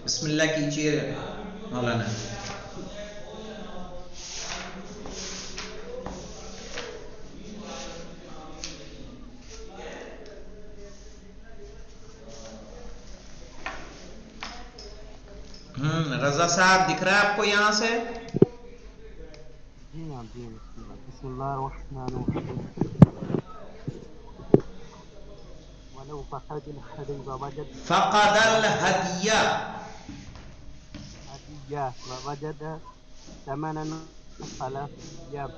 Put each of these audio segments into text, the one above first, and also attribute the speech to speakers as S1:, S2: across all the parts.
S1: بسم اللہ کیجیے مولانا. رضا صاحب دکھ رہا ہے آپ کو یہاں سے؟
S2: جی ہاں جی بسم اللہ الرحمن الرحیم. ولو فقد الهدي ووجد
S1: فقد الہدیہ.
S2: ووجد ثمنا خلف أيام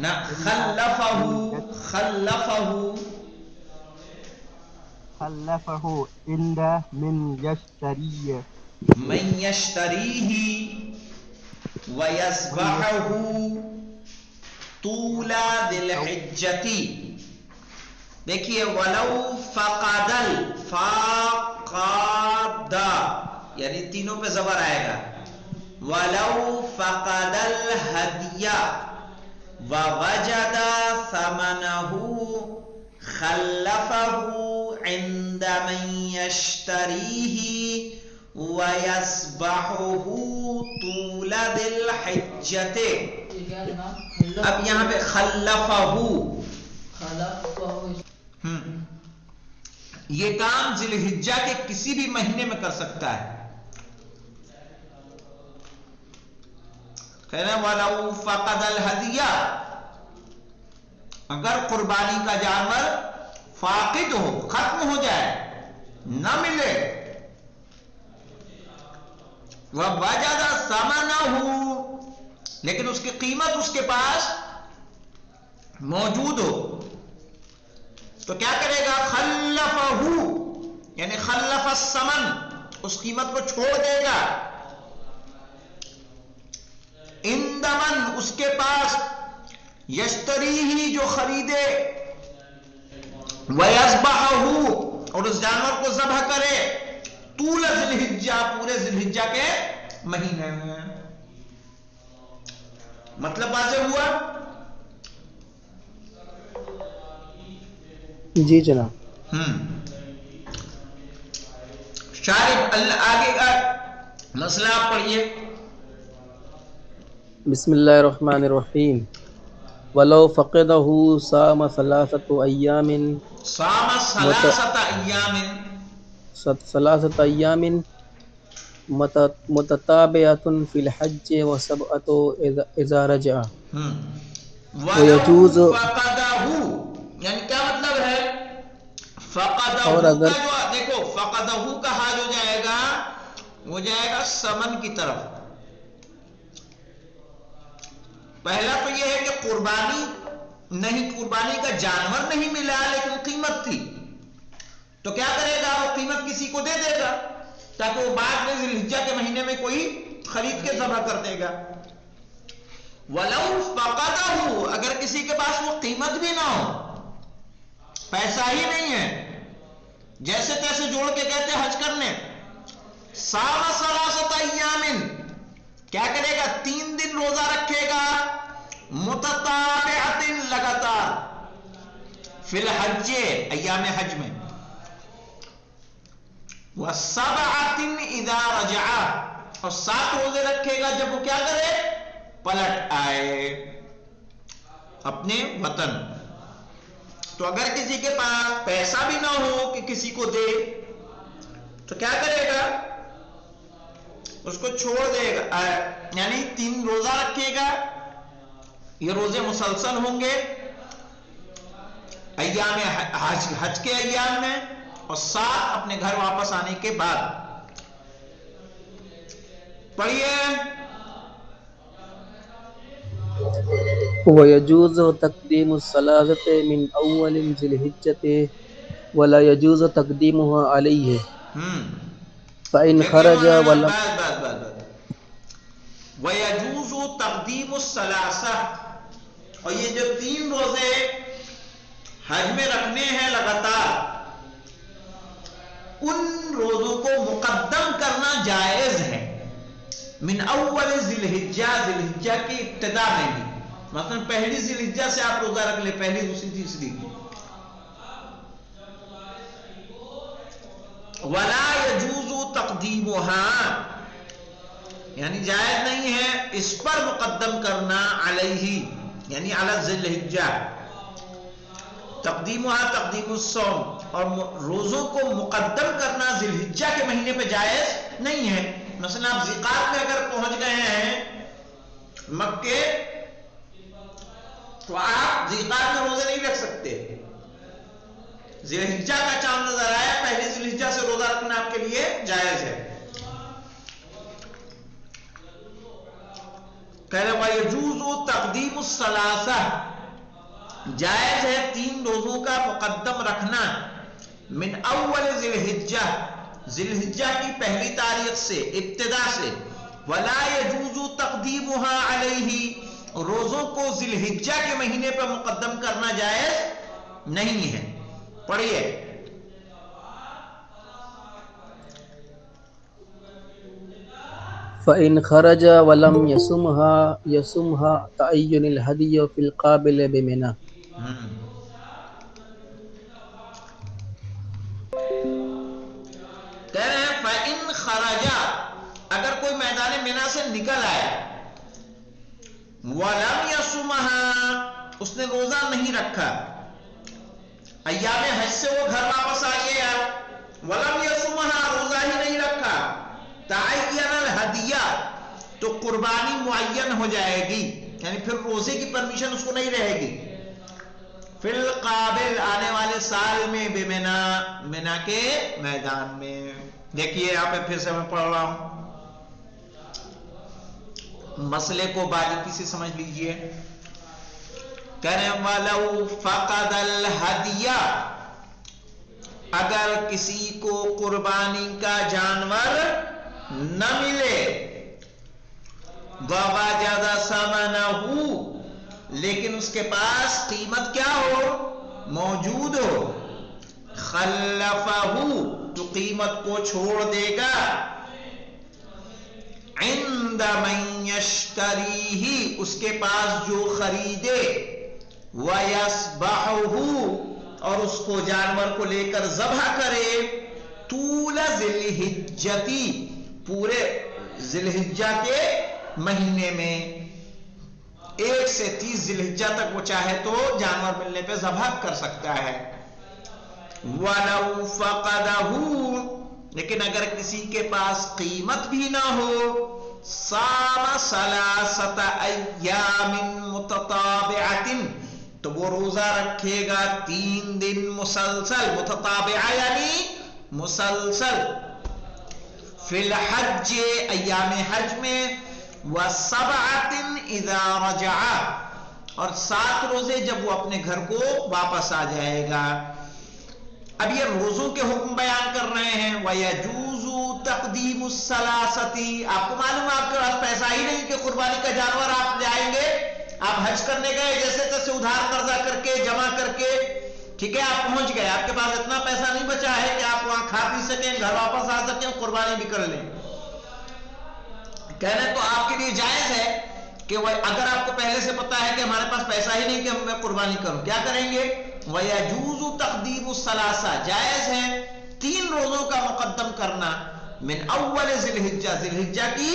S1: نہ
S2: عند
S1: خلفہ.
S2: من خلفه عند من يشتري
S1: من یشتریہ ویذبحہ طول ذی الحجۃ. دیکھیے ولو فقد الفاقد یعنی تینوں پہ زبر آئے گا. ولو فقد الہدیہ ووجد ثمنہ خلفہ عند من یشتریہ ویذبحہ طول ذی الحجۃ. اب یہاں پہ خلفہ یہ کام ذی الحجہ کے کسی بھی مہینے میں کر سکتا ہے. کہنا وَلَوْ فَقَدَ الْهَدِيَّةَ اگر قربانی کا جانور فاقد ہو، ختم ہو جائے، نہ ملے، وَوَجَدَ ثَمَنَهُ لیکن اس کی قیمت اس کے پاس موجود ہو، تو کیا کرے گا؟ خلفہ یعنی خلف الثمن اس قیمت کو چھوڑ دے گا. عند من اس کے پاس یشتری ہی جو خریدے، ویذبحہ اور اس جانور کو ذبح کرے، طول ذی الحجہ پورے ذی الحجہ کے مہینے میں. مطلب واضح ہوا؟
S2: جی جناب.
S1: شارب آگے کا مسئلہ آپ پڑھیے.
S2: بسم اللہ الرحمن الرحیم. ولو فقدہ صام ثلاثة أيام
S1: صام ثلاثة
S2: أيام متتابعة في الحج وسبعة إذا رجع.
S1: ولو فقدہ یعنی کیا مطلب ہے؟ فقدہ
S2: اور
S1: کا
S2: اگر
S1: جو دیکھو فقدہ کا حال ہو جائے گا، وہ جائے گا سمن کی طرف. پہلا تو یہ ہے کہ قربانی نہیں، قربانی کا جانور نہیں ملا لیکن قیمت تھی، تو کیا کرے گا؟ وہ قیمت کسی کو دے دے گا تاکہ وہ بعد میں ذی الحجہ کے مہینے میں کوئی خرید کے ذبح کر دے گا. ولو فقدہ اگر کسی کے پاس وہ قیمت بھی نہ ہو، پیسہ ہی نہیں ہے، جیسے تیسے جوڑ کے کہتے حج کرنے، صام ثلاثة أيام کیا کرے گا؟ 3 دن روزہ رکھے گا، متتابعۃ لگاتار، فی الحج ایام حج میں، وسبعۃ اذا رجع اور 7 روزے رکھے گا جب وہ کیا کرے؟ پلٹ آئے اپنے وطن. تو اگر کسی کے پاس پیسہ بھی نہ ہو کہ کسی کو دے تو کیا کرے گا؟ اس کو چھوڑ دے گا، یعنی 3 روزہ رکھے گا. یہ روزے مسلسل ہوں گے ایام حج کے ایام میں، اور 7 اپنے گھر واپس آنے کے بعد. پڑھیے.
S2: ويجوز تقديم الثلاثة من أول ذي الحجة ولا يجوز تقديمها عليه فإن
S1: دیکھیے
S2: خرج
S1: مولانا،
S2: ولم.
S1: بات وَيَجُوزُ تَقْدِيمُ الثَّلَاثَةِ اور یہ جو 3 روزے حج میں رکھنے ہیں لگاتار، ان روزوں کو مقدم کرنا جائز ہے. من اول ذی الحجہ، ذی الحجہ کی ابتدا میں بھی، مثلا پہلی ذی الحجہ سے آپ روزہ رکھ لیں، پہلی دوسری تیسری. وَلَا يَجُوزُ تَقْدِيمُ تقدیمها یعنی جائز نہیں ہے اس پر مقدم کرنا علیہ یعنی علی ذی الحجہ تقدیمها تقدیم الصوم اور روزوں کو مقدم کرنا ذی الحجہ کے مہینے پہ جائز نہیں ہے. مثلا آپ ذیقات میں اگر پہنچ گئے ہیں مکے تو آپ ذیقات میں روزے نہیں رکھ سکتے. ذی الحجہ کا چاند نظر آیا پہلی ذی الحجہ سے روزہ رکھنا آپ کے لیے جائز ہے. کہہ رہے وَيَجُوزُ تَقْدِيمُ الثَّلَاثَةِ جائز ہے 3 روزوں کا مقدم رکھنا من اول ذی الحجہ ذی الحجہ کی پہلی تاریخ سے ابتدا سے. وَلَا يَجُوزُ تَقْدِيمُهَا عَلَيْهِ روزوں کو ذی الحجہ کے مہینے پر مقدم کرنا جائز نہیں ہے. پڑھیے
S2: فإن خرج ولم يصمها تعين الهدي في القابل بمنى.
S1: کہہ رہے ہیں فإن خرج اگر کوئی میدان منا سے نکل آیا ولم يصمها اس نے روزہ نہیں رکھا ایام حج سے وہ گھر واپس آ گیا ولم يصمها روزہ ہی نہیں رکھا تعین الہدیہ تو قربانی معین ہو جائے گی یعنی پھر روزے کی پرمیشن اس کو نہیں رہے گی. فی القابل آنے والے سال میں بمنا منا کے میدان میں. دیکھیے یہاں پہ پھر سے میں پڑھ رہا ہوں مسئلے کو باریکی سے سمجھ لیجئے. کہہ رہے ہیں وَلَوْ فَقَدَ الْهَدِيَ اگر کسی کو قربانی کا جانور نہ ملے وَوَجَدَ ثَمَنَهُ لیکن اس کے پاس قیمت کیا ہو موجود ہو خَلَّفَهُ تو قیمت کو چھوڑ دے گا عند من یشتریہ اس کے پاس جو خریدے وَيَسْبَحُهُ اور اس کو جانور کو لے کر ذبح کرے طول ذی الحجتی پورے ذی الحجہ کے مہینے میں 1 سے 30 ذی الحجہ تک وہ چاہے تو جانور ملنے پہ ذبح کر سکتا ہے. وَلَوْ فَقَدَهُ لیکن اگر کسی کے پاس قیمت بھی نہ ہو صام 3 ایام متتابعۃ تو وہ روزہ رکھے گا 3 دن مسلسل متتابعہ یعنی مسلسل فی الحج ایام حج میں و7 اذا رجع اور 7 روزے جب وہ اپنے گھر کو واپس آ جائے گا. اب یہ روزوں کے حکم بیان کر رہے ہیں وَيَجُوزُ تَقْدِيمُ الثَّلَاثَةِ آپ کو معلوم ہے آپ کے پاس پیسہ ہی نہیں کہ قربانی کا جانور آپ لے آئیں گے. آپ حج کرنے گئے جیسے تیسے ادھار قرضہ کر کے جمع کر کے ٹھیک ہے آپ پہنچ گئے آپ کے پاس اتنا پیسہ نہیں بچا ہے کہ آپ وہاں کھا پی سکیں گھر واپس آ سکیں قربانی بھی کر لیں. کہنے تو آپ کے لیے جائز ہے کہ اگر آپ کو پہلے سے پتا ہے کہ ہمارے پاس پیسہ ہی نہیں کہ میں قربانی کروں کیا کریں گے وَيَجُوزُ تَقْدِيمُ الثَّلَاثَةِ جائز ہے 3 روزوں کا مقدم کرنا من اول ذی الحجہ ذی الحجہ کی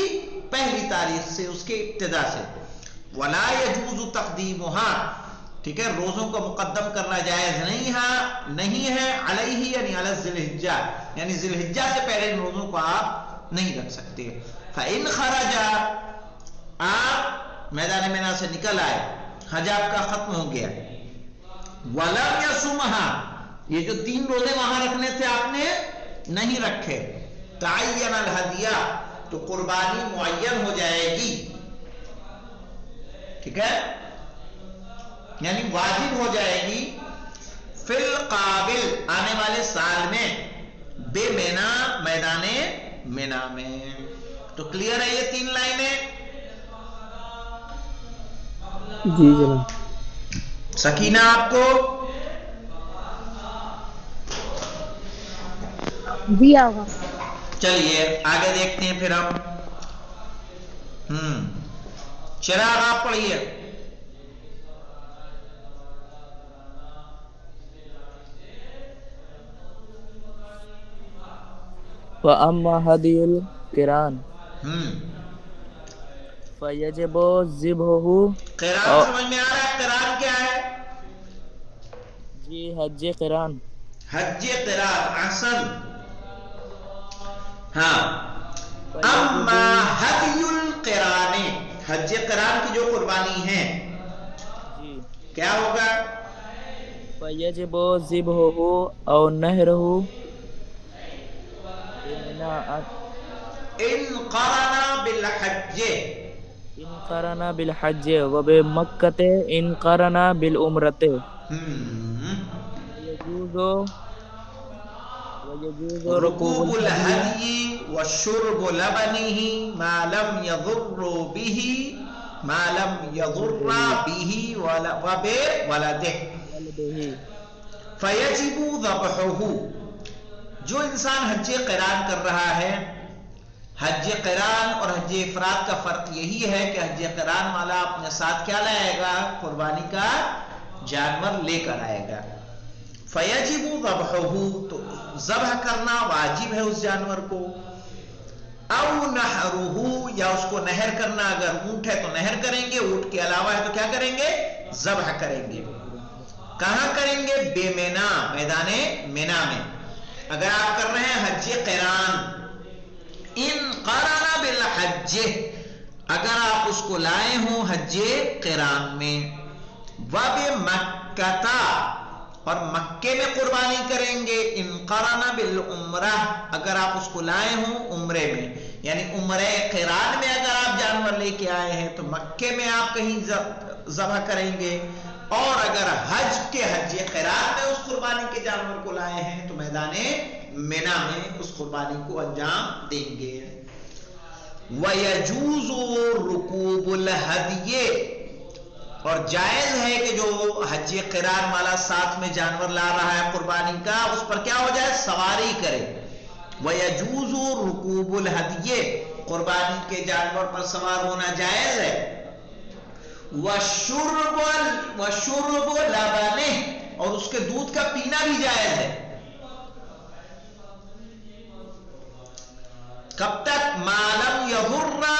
S1: پہلی تاریخ سے اس کے ابتدا سے. وَلَا يَجُوزُ تَقْدِيمُهَا ٹھیک ہے روزوں کو مقدم کرنا جائز نہیں ہے علیہ یعنی علی ذی الحجہ یعنی ذی الحجہ سے پہلے ان روزوں کو آپ نہیں رکھ سکتے. فَإِنْ خَرَجَ آپ میدان مینا سے نکل آئے حج آپ کا ختم ہو گیا وَلَمْ يَصُمْهَا یہ جو 3 روزے وہاں رکھنے تھے آپ نے نہیں رکھے تعین الہدیہ تو قربانی معین ہو جائے گی ٹھیک ہے یعنی واجب ہو جائے گی فی القابل آنے والے سال میں بے مینا میدان مینا میں. تو کلیئر ہے یہ 3 لائنیں
S2: جی جناب.
S1: سکینہ آپ کو
S3: جی آقا.
S1: چلیے آگے دیکھتے ہیں پھر ہم چراغ آپ پڑھیے.
S3: وَأَمَّا هَدْيُ الْقِرَانِ فَيَجِبُ ذِبْحُهُ
S1: قران سمجھ میں آ رہا ہے؟ قران کیا ہے؟
S3: جی حج قران.
S1: حج قران. احسن. ہاں. اما حدی القران، حج قران کی جو قربانی ہے
S3: جی
S1: کیا ہوگا؟
S3: فَيَجِبُ ذِبْحُهُ أَوْ نَحْرُهُ بِمِنَىٰ
S1: ان قرن بالحج،
S3: إِنْ قَرَنَ بِالْحَجِّ وَبِمَكَّةِ إِنْ قَرَنَ بِالْعُمْرَةِ وَيَجُوزُ رُكُوبُ
S1: رکوب
S3: الْهَدْيِ
S1: الہدی وشرب لبنہ ما لم یضر به وبولدہ.
S3: وَلَدِهِ.
S1: فیجب ذبحہ، جو انسان حج قران کر رہا ہے، حج قران اور حج افراد کا فرق یہی ہے کہ حج قران والا اپنے ساتھ کیا لائے گا؟ قربانی کا جانور لے کر آئے گا. فیجب ذبحہ، تو ذبح کرنا واجب ہے اس جانور کو. او نحرہ، یا اس کو نہر کرنا، اگر اونٹ ہے تو نہر کریں گے، اونٹ کے علاوہ ہے تو کیا کریں گے؟ ذبح کریں گے. کہاں کریں گے؟ بے مینا، میدان مینا میں. اگر آپ کر رہے ہیں حج قران، ان قرن بالحج، اگر آپ اس کو لائے ہوں حج قران میں، وبمکہ، اور مکے میں قربانی کریں گے، ان قرن بالعمرہ، اگر آپ اس کو لائے ہوں عمرے میں، یعنی عمرے قران میں اگر آپ جانور لے کے آئے ہیں تو مکے میں آپ کہیں ذبح کریں گے، اور اگر حج قران میں اس قربانی کے جانور کو لائے ہیں تو میدان مینا میں اس قربانی کو انجام دیں گے. وَيَجُوزُ رُكُوبُ الْهَدْيِ، اور جائز ہے کہ جو حج قران والا ساتھ میں جانور لا رہا ہے قربانی کا، اس پر کیا ہو جائے؟ سواری کرے. وَيَجُوزُ رُكُوبُ الْهَدْيِ، قربانی کے جانور پر سوار ہونا جائز ہے. وَشُرْبُ لَبَنِهِ، اور اس کے دودھ کا پینا بھی جائز ہے. کب تک؟ ما لم یضر بہ،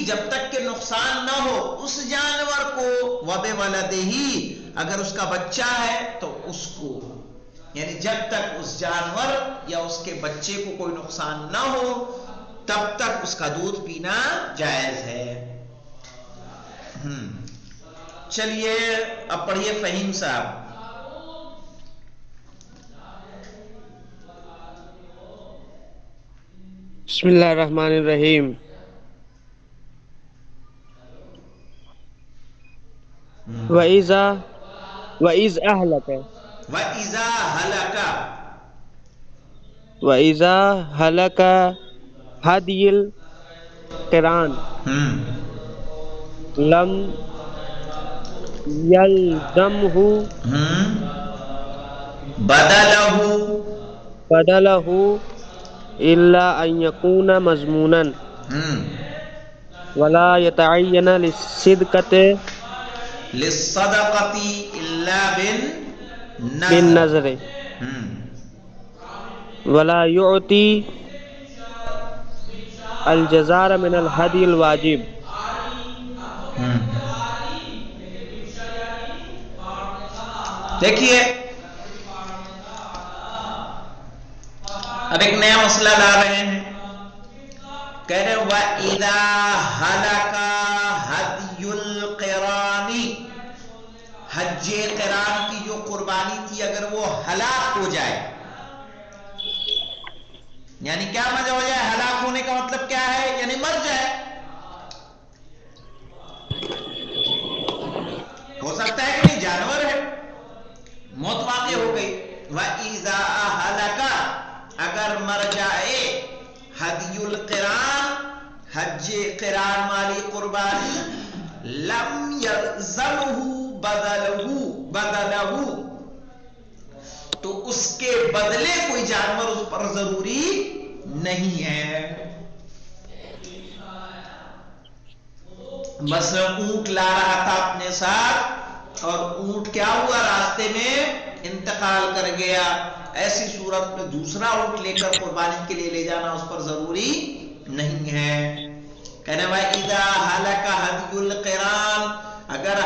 S1: جب تک کہ نقصان نہ ہو اس جانور کو. وبولدہ، اگر اس کا بچہ ہے تو اس کو، یعنی جب تک اس جانور یا اس کے بچے کو کوئی نقصان نہ ہو تب تک اس کا دودھ پینا جائز ہے. چلیے اب پڑھیے فہیم صاحب.
S2: بسم اللہ الرحمن الرحیم. وَإِذْ هَلَكَ هَدْيُ الْقِرَانِ لَمْ يَلْزَمْهُ بَدَلَهُ إِلَّا أَنْ يَكُونَ مَضْمُونًا وَلَا يَتَعَيَّنَ لِلصَّدَقَةِ
S1: إِلَّا
S2: بِالنَّذْرِ وَلَا يُعْطِي الْجَزَارَ مِنَ الْهَدْيِ الْوَاجِبِ.
S1: دیکھیے اب ایک نیا مسئلہ لا رہے ہیں. کہہ رہے وَإِذَا هَلَكَ هَدْيُ الْقِرَانِ، حج قران کی جو قربانی تھی اگر وہ ہلاک ہو جائے، یعنی کیا مطلب ہو جائے؟ ہلاک ہونے کا مطلب کیا ہے؟ یعنی مر جائے. ہو سکتا ہے کہ نہیں، جانور ہے، موت واقع ہو گئی. وَإِذَا هَلَكَ، اگر مر جائے، ہدی القران، حج قران والی قربانی، لم یلزمہ بدلہ، تو اس کے بدلے کوئی جانور اس پر ضروری نہیں ہے. مثلا اونٹ لا رہا تھا اپنے ساتھ اور اونٹ کیا ہوا؟ راستے میں انتقال کر گیا. ایسی صورت میں دوسرا اونٹ لے کر قربانی کے لیے لے جانا اس پر ضروری نہیں ہے. کہنے وَإِذَا هَلَكَ هَدْيُ الْقِرَانِ، اگر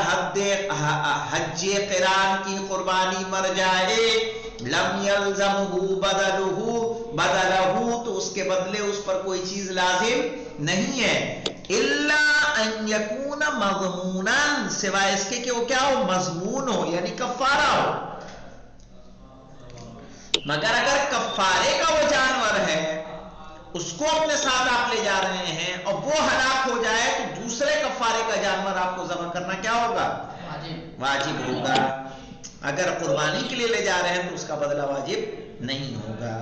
S1: حج قران کی قربانی مر جائے، لم يلزمه بدلہ، تو اس کے بدلے اس پر کوئی چیز لازم نہیں ہے. الا ان يكون مضمونا، سوائے اس کے کہ وہ کیا ہو، مضمون ہو، یعنی کفارہ ہو. مگر اگر کفارے کا وہ جانور ہے، اس کو اپنے ساتھ آپ لے جا رہے ہیں اور وہ ہلاک ہو جائے، تو دوسرے کفارے کا جانور آپ کو ذبح کرنا کیا ہوگا، واجب ہوگا. اگر قربانی کے لیے لے جا رہے ہیں تو اس کا بدلہ واجب نہیں ہوگا.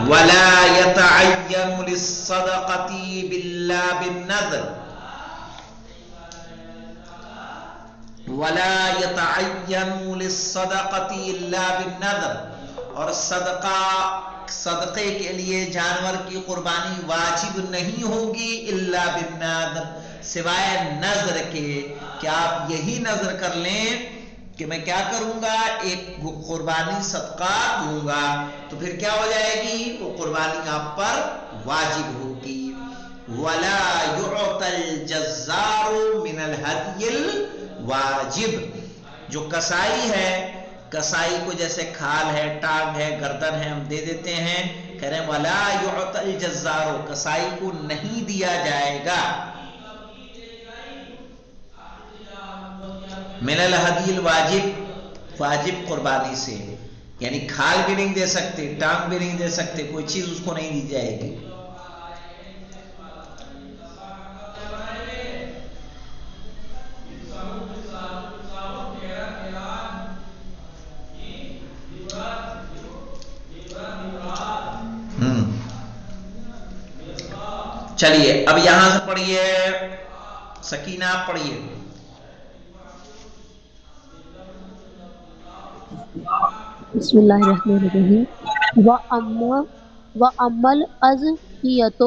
S1: ولا يتعين للصدقة بالنذر، ولا يتعين للصدقة إلا بالنذر، اور صدقے کے لیے جانور کی قربانی واجب نہیں ہوگی الا بالنذر، سوائے نذر کے کہ آپ یہی نذر کر لیں کہ میں کیا کروں گا، ایک قربانی صدقہ دوں گا، تو پھر کیا ہو جائے گی، وہ قربانی آپ پر واجب ہوگی. ولا يعطى الجزار من الهدي الواجب، جو کسائی ہے، کسائی کو جیسے کھال ہے، ٹانگ ہے، گردن ہے، ہم دے دیتے ہیں. کہہ رہے ہیں ولا يعطى الجزار، کسائی کو نہیں دیا جائے گا من الہدی الواجب، واجب قربانی سے، یعنی کھال بھی نہیں دے سکتے، ٹانگ بھی نہیں دے سکتے، کوئی چیز اس کو نہیں دی جائے گی. چلیے اب یہاں سے پڑھیے، سکینہ آپ پڑھیے.
S4: بسم اللہ الرحمن الرحیم. وَأَمَّا الْأَضْحِيَّةُ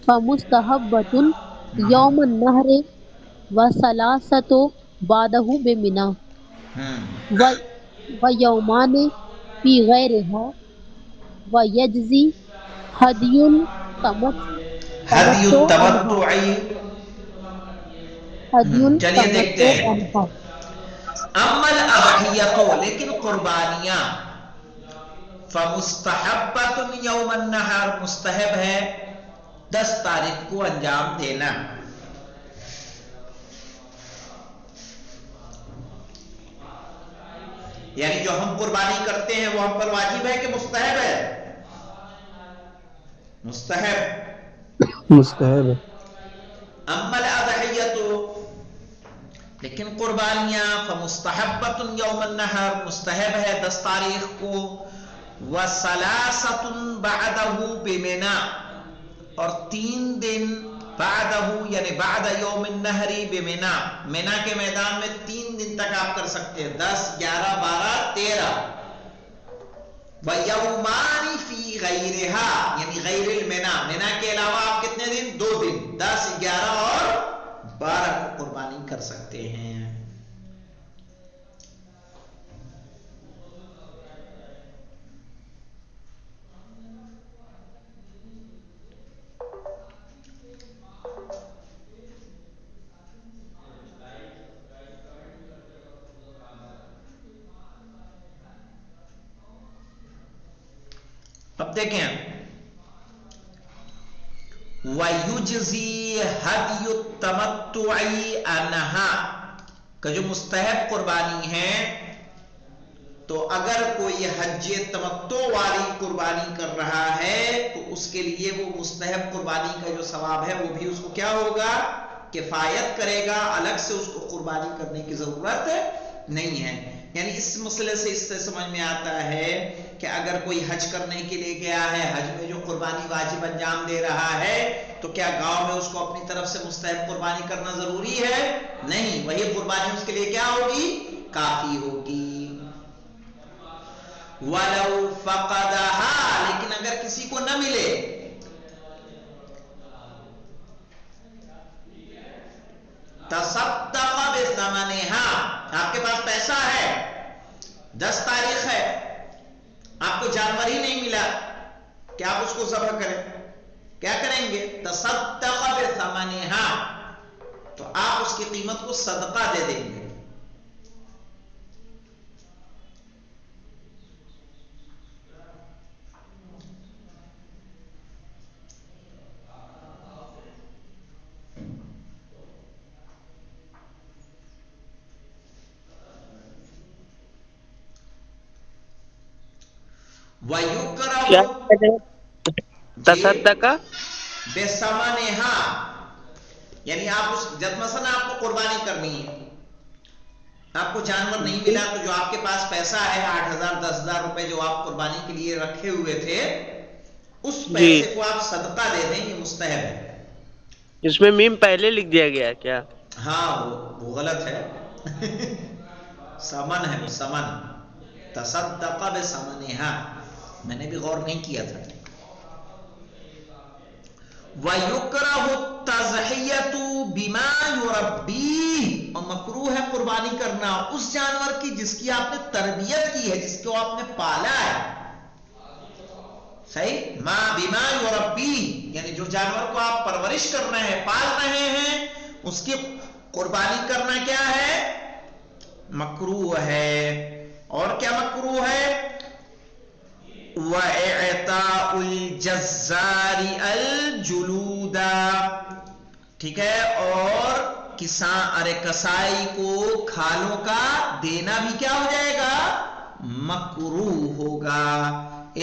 S4: فَمُسْتَحَبَّةٌ يَوْمَ النَّحْرِ وَثَلَاثَةٌ بَعْدَهُ بِمِنَى وَيَوْمَانِ فِي غَيْرِهَا وَيَجْزِي هَدْيُ التَّمَتُّعِ.
S1: چلیے دیکھتے ہیں. اما الاضحیۃ، لیکن قربانیاں، فمستحبۃ یوم النحر، مستحب ہے 10 تاریخ کو انجام دینا. یعنی جو ہم قربانی کرتے ہیں وہ ہم پر واجب ہے کہ مستحب ہے، مستحب
S2: مستحب ہے.
S1: اما الاضحیۃ، لیکن قربانیاں، فمستحبۃ یوم النحر، مستحب ہے 10 تاریخ کو، وثلاثۃ بعدہ بمنی، اور 3 دن بعدہ یعنی بعد یوم النحر بمنی، منی کے میدان میں 3 دن تک آپ کر سکتے ہیں، 10 11 12 13. وَيَوْمَانِ فِي غَيْرِهَا، یعنی غیر المنی، منی کے علاوہ آپ کتنے دن، 2 دن، 10 11 اور 12 کو قربانی کر سکتے ہیں. اب دیکھیں، وَيُجْزِي هَدْيُ التَّمَتُّعِ عَنْهَا، کہ جو مستحب قربانی ہے، تو اگر کوئی حج تمتع والی قربانی کر رہا ہے تو اس کے لیے وہ مستحب قربانی کا جو ثواب ہے وہ بھی اس کو کیا ہوگا، کفایت کرے گا، الگ سے اس کو قربانی کرنے کی ضرورت نہیں ہے. یعنی اس مسئلے سے اس سے سمجھ میں آتا ہے کہ اگر کوئی حج کرنے کے لیے گیا ہے، حج میں جو قربانی واجب انجام دے رہا ہے تو کیا گاؤں میں اس کو اپنی طرف سے مستحب قربانی کرنا ضروری ہے؟ نہیں، وہی قربانی اس کے لیے کیا ہوگی؟ کافی ہوگی۔ وَلَوْ فَقَدَهَا، لیکن اگر کسی کو نہ ملے، تَصَدَّقَ بِثَمَنِهَا، آپ کے پاس پیسہ ہے، 10 تاریخ ہے، آپ کو جانور ہی نہیں ملا، کیا آپ اس کو ذبح کریں؟ کیا کریں گے؟ تَصَدَّقَ بِثَمَنِهَا، تو آپ اس کی قیمت کو صدقہ دے دیں گے۔
S3: کیا
S1: وَيُكْرَهُ
S3: تصدقہ
S1: بِثَمَنِهَا، یعنی آپ اس، جب مثلا آپ کو قربانی کرنی ہے، آپ کو جانور نہیں ملا، تو جو آپ کے پاس پیسہ ہے 8,000 10,000 روپے جو آپ قربانی کے لیے رکھے ہوئے تھے، اس پیسے کو آپ صدقہ دے دیں، یہ مستحب ہے۔
S3: اس میں میم پہلے لکھ دیا گیا ہے کیا؟
S1: ہاں وہ غلط ہے، سمن ہے، سمن، تصدق بثمنها، میں نے بھی غور نہیں کیا تھا۔ وَيُكْرَهُ التَّضْحِيَةُ بِمَا يُرَبِّيهُ، اور مکروہ ہے قربانی کرنا اس جانور کی جس کی آپ نے تربیت کی ہے، جس کو آپ نے پالا ہے۔ صحیح، ما بما يربيه، یعنی جو جانور کو آپ پرورش کر رہے ہیں، پال رہے ہیں، اس کی قربانی کرنا کیا ہے؟ مکروہ ہے۔ اور کیا مکروہ ہے؟ وَإِعْطَاءُ الْجَزَّارِ الْجُلُودَ، ٹھیک ہے، اور کسائی کو کھالوں کا دینا بھی کیا ہو جائے گا؟ مکروہ ہوگا۔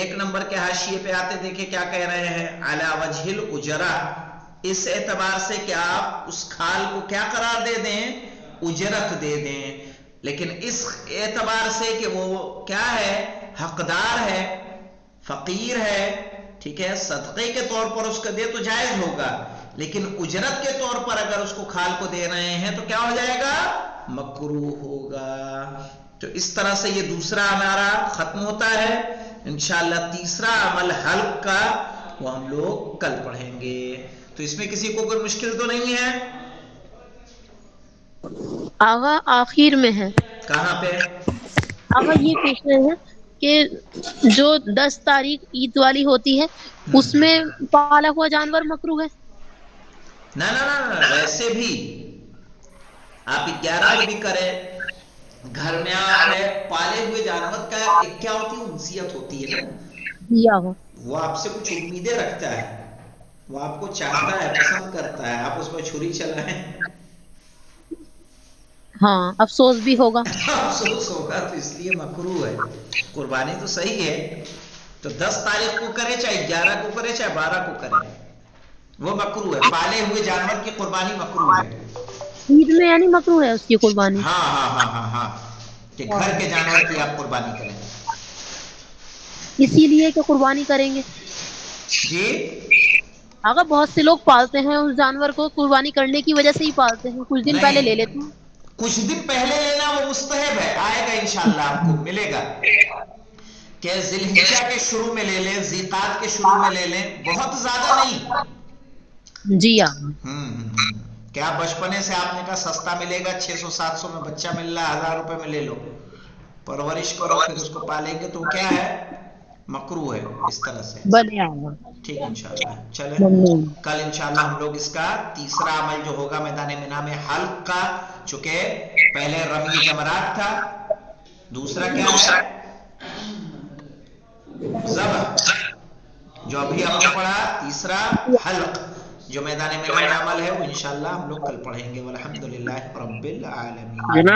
S1: 1 نمبر کے حاشیے پہ آتے دیکھیں کیا کہہ رہے ہیں، علی وجہ الاجرہ، اس اعتبار سے کہ آپ اس کھال کو کیا قرار دے دیں؟ اجرت دے دیں، لیکن اس اعتبار سے کہ وہ کیا ہے؟ حقدار ہے، فقیر ہے، ٹھیک ہے، صدقے کے طور پر اس کو دے تو جائز ہوگا، لیکن اجرت کے طور پر اگر اس کو کھال کو دے رہے ہیں تو کیا ہو جائے گا؟ مکروہ ہوگا۔ تو اس طرح سے یہ دوسرا ہمارا ختم ہوتا ہے۔ انشاءاللہ تیسرا عمل حلق کا وہ ہم لوگ کل پڑھیں گے۔ تو اس میں کسی کو کوئی مشکل تو نہیں ہے؟
S4: آغا آخر میں ہے،
S1: کہاں پہ؟
S4: آغا یہ پوچھ رہے ہیں کہ جو 10 تاریخ عید والی ہوتی ہے اس میں پالا ہوا جانور مکروہ ہے؟
S1: نہ نہ نہ، ویسے بھی آپ 11 کو بھی کریں، گھر میں آپ ہے، پالے ہوئے جانور کا ایک کیا ہوتی ہے؟ انسیت ہوتی ہے نا،
S4: جی آغا،
S1: وہ آپ سے کچھ امیدیں رکھتا ہے، وہ آپ کو چاہتا ہے، پسند کرتا ہے، آپ اس پر چھری چلائیں
S4: ہاں افسوس بھی ہوگا،
S1: افسوس ہوگا، تو اس لیے مکروہ ہے۔ قربانی تو صحیح ہے، تو 10 تاریخ کو کرے، چاہے 11 کو کرے، چاہے 12 کو کرے، وہ مکروہ ہے۔ پالے ہوئے جانور کی قربانی مکروہ ہے۔
S4: عید میں یعنی مکروہ ہے اس کی قربانی؟
S1: ہاں ہاں ہاں ہاں ہاں، کہ گھر کے جانور کی آپ قربانی کریں۔
S4: اسی لیے کہ قربانی کریں گے؟
S1: جی،
S4: آغا بہت سے لوگ پالتے ہیں اس جانور کو، قربانی کرنے کی وجہ سے ہی پالتے ہیں، کچھ دن پہلے لے
S1: نہیں،
S4: لیتے ہیں۔
S1: کچھ دن پہلے لینا وہ مستحب ہے، آئے گا انشاءاللہ، آپ کو ملے گا کہ ذی الحجہ کے شروع میں لے لیں، ذی قعدہ کے شروع میں لے لیں، بہت زیادہ نہیں۔
S4: جی آغا،
S1: کیا بچپنے سے آپ نے کہا سستا ملے گا، 600 700 میں بچہ مل رہا ہے، 1000 روپے میں لے لو، پرورش کرو، پھر اس کو پالیں گے تو کیا ہے؟ مکروہ ہے، اس طرح سے۔
S4: بلے آغا،
S1: ٹھیک انشاءاللہ، چلیں
S4: ممنون۔
S1: کل انشاءاللہ ہم لوگ اس کا تیسرا عمل جو ہوگا میدان منی میں حلق کا، چونکہ پہلے رمی جمرات تھا، دوسرا کیا ہے؟ ذبح، جو ابھی ہم نے پڑھا، تیسرا حلق جو میدان منی میں عمل ہے، وہ انشاءاللہ ہم لوگ کل پڑھیں گے۔ والحمدللہ رب العالمین۔